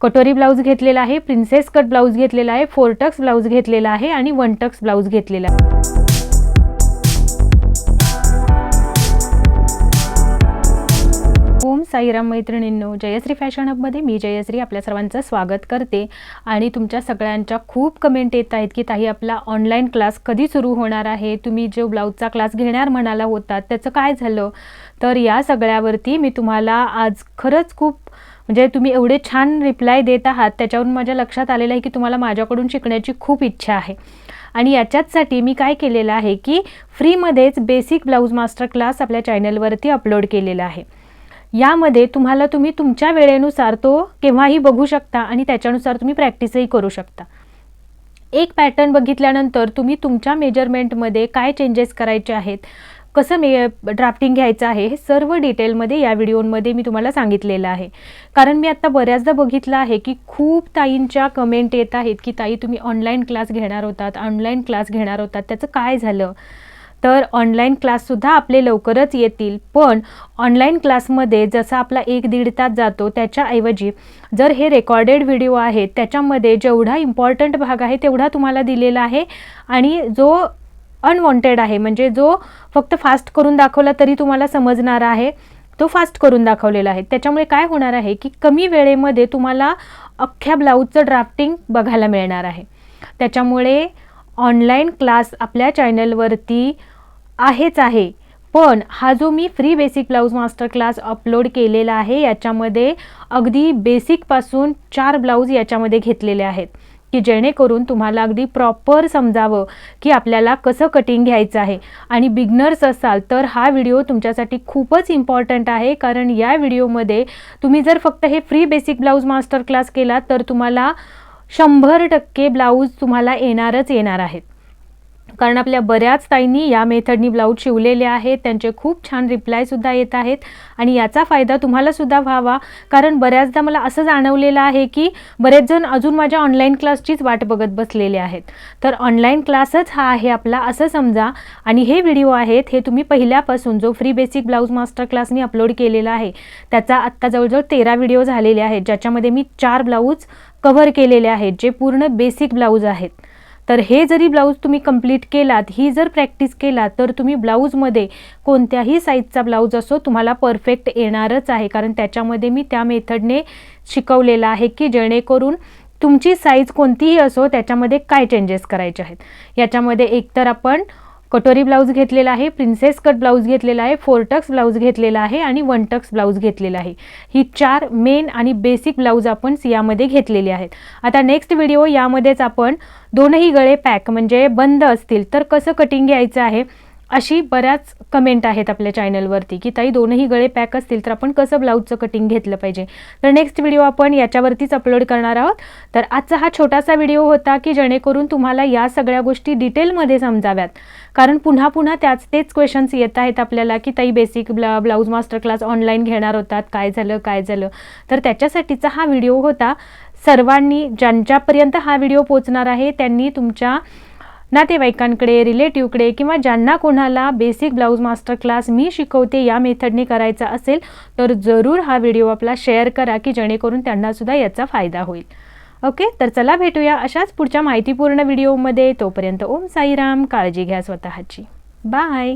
कटोरी ब्लाऊज घेतलेला आहे, प्रिन्सेस कट ब्लाऊज घेतलेला आहे, 4 टक्स ब्लाऊज घेतलेला आहे आणि 1 टक्स ब्लाऊज घेतलेला आहे. ओम साईराम मैत्रिणींनो, जयश्री फॅशन हबमध्ये मी जयश्री आपल्या सर्वांचं स्वागत करते. आणि तुमच्या सगळ्यांच्या खूप कमेंट येत आहेत की ताई आपला ऑनलाईन क्लास कधी सुरू होणार आहे, तुम्ही जो ब्लाऊजचा क्लास घेणार म्हणाला होता त्याचं काय झालं. तर या सगळ्यावरती मी तुम्हाला आज खरंच खूप म्हणजे तुम्ही एवढे छान रिप्लाय देत आहात त्याच्यावरून माझ्या लक्षात आलेलं आहे की तुम्हाला माझ्याकडून शिकण्याची खूप इच्छा आहे. आणि याच्यासाठी मी काय केलेलं आहे की फ्रीमध्येच बेसिक ब्लाऊज मास्टर क्लास आपल्या चॅनलवरती अपलोड केलेला आहे. यामध्ये तुम्ही तुमच्या वेळेनुसार तो केव्हाही बघू शकता आणि त्याच्यानुसार तुम्ही प्रॅक्टिसही करू शकता. एक पॅटर्न बघितल्यानंतर तुम्ही तुमच्या मेजरमेंटमध्ये काय चेंजेस करायचे आहेत, कसं ड्राफ्टिंग घ्यायचं आहे, हे सर्व डिटेलमध्ये या व्हिडिओमध्ये मी तुम्हाला सांगितलेलं आहे. कारण मी आता बऱ्याचदा बघितलं आहे की खूप ताईंच्या कमेंट येत आहेत की ताई तुम्ही ऑनलाईन क्लास घेणार होतात त्याचं काय झालं. तर ऑनलाईन क्लाससुद्धा आपले लवकरच येतील, पण ऑनलाईन क्लासमध्ये जसा आपला 1-1.5 तास जातो त्याच्याऐवजी जर हे रेकॉर्डेड व्हिडिओ आहेत त्याच्यामध्ये जेवढा इम्पॉर्टंट भाग आहे तेवढा तुम्हाला दिलेला आहे आणि जो अनवॉन्टेड आहे म्हणजे जो फक्त फास्ट करून दाखवला तरी तुम्हाला समजणार आहे तो फास्ट करून दाखवलेला आहे. त्याच्यामुळे काय होणार आहे की कमी वेळेमध्ये तुम्हाला अख्ख्या ब्लाऊजचं ड्राफ्टिंग बघायला मिळणार आहे. त्याच्यामुळे ऑनलाईन क्लास आपल्या चॅनलवरती आहेच आहे, पण हा जो मी free basic blouse master class upload केलेला आहे याच्यामध्ये अगदी बेसिकपासून 4 ब्लाऊज याच्यामध्ये घेतलेले आहेत की जेणेकरून तुम्हाला अगदी प्रॉपर समजावं की आपल्याला कसं कटिंग घ्यायचं आहे. आणि बिगनर्स असाल तर हा व्हिडिओ तुमच्यासाठी खूपच इम्पॉर्टंट आहे, कारण या व्हिडिओमध्ये तुम्ही जर फक्त हे free basic blouse master class केला तर तुम्हाला 100% ब्लाऊज तुम्हाला येणार आहेत. कारण आपल्या बऱ्याच ताईंनी या मेथडनी ब्लाऊज शिवलेले आहेत, त्यांचे खूप छान रिप्लायसुद्धा येत आहेत आणि याचा फायदा तुम्हालासुद्धा व्हावा. कारण बऱ्याचदा मला असं जाणवलेलं आहे की बरेच जण अजून माझ्या ऑनलाईन क्लासचीच वाट बघत बसलेले आहेत. तर ऑनलाईन क्लासच हा आहे आपला असं समजा. आणि हे व्हिडिओ आहेत हे तुम्ही पहिल्यापासून जो free basic blouse master class मी अपलोड केलेला आहे त्याचा आत्ता जवळजवळ 13 व्हिडिओ झालेले आहेत, ज्याच्यामध्ये मी 4 ब्लाऊज कव्हर केलेले आहेत जे पूर्ण बेसिक ब्लाऊज आहेत. तर हे जरी ब्लाऊज तुम्ही कंप्लीट केलात, ही जर प्रॅक्टिस केलात तर तुम्ही ब्लाऊजमध्ये कोणत्याही साईजचा ब्लाऊज असो तुम्हाला परफेक्ट येणारच आहे. कारण त्याच्यामध्ये मी त्या मेथडने शिकवलेलं आहे की जेणेकरून तुमची साईज कोणतीही असो त्याच्यामध्ये काय चेंजेस करायचे आहेत. याच्यामध्ये एकतर आपण कटोरी ब्लाऊज घेतलेला आहे, प्रिन्सेस कट ब्लाऊज घेतलेला आहे, 4 टक्स ब्लाऊज घेतलेला आहे आणि 1 टक्स ब्लाऊज घेतलेला आहे. ही 4 मेन आणि बेसिक ब्लाऊज आपण यामध्ये घेतलेले आहेत. आता नेक्स्ट व्हिडिओ यामध्येच आपण दोनही गळे पॅक म्हणजे बंद असतील तर कसं कटिंग घ्यायचं आहे अशी बऱ्याच कमेंट आहेत आपल्या चॅनलवरती की ताई दोनही गळे पॅक असतील तर आपण कसं ब्लाऊजचं कटिंग घेतलं पाहिजे. तर नेक्स्ट व्हिडिओ आपण याच्यावरतीच अपलोड करणार आहोत. तर आजचा हा छोटासा व्हिडिओ होता की जेणेकरून तुम्हाला या सगळ्या गोष्टी डिटेलमध्ये समजाव्यात. कारण पुन्हा पुन्हा तेच क्वेश्चन्स येत आहेत आपल्याला की ताई basic blouse master class online घेणार होतात, काय झालं. तर त्याच्यासाठीचा हा व्हिडिओ होता. सर्वांनी ज्यांच्यापर्यंत हा व्हिडिओ पोहोचणार आहे त्यांनी तुमच्या नातेवाईकांकडे, रिलेटिव्हकडे किंवा ज्यांना कोणाला बेसिक ब्लाऊज मास्टर क्लास मी शिकवते या मेथडने करायचा असेल तर जरूर हा व्हिडिओ आपला शेअर करा की जेणेकरून त्यांनासुद्धा याचा फायदा होईल. ओके, तर चला भेटूया अशाच पुढच्या माहितीपूर्ण व्हिडिओमध्ये. तोपर्यंत ओम साईराम, काळजी घ्या स्वतःची. बाय.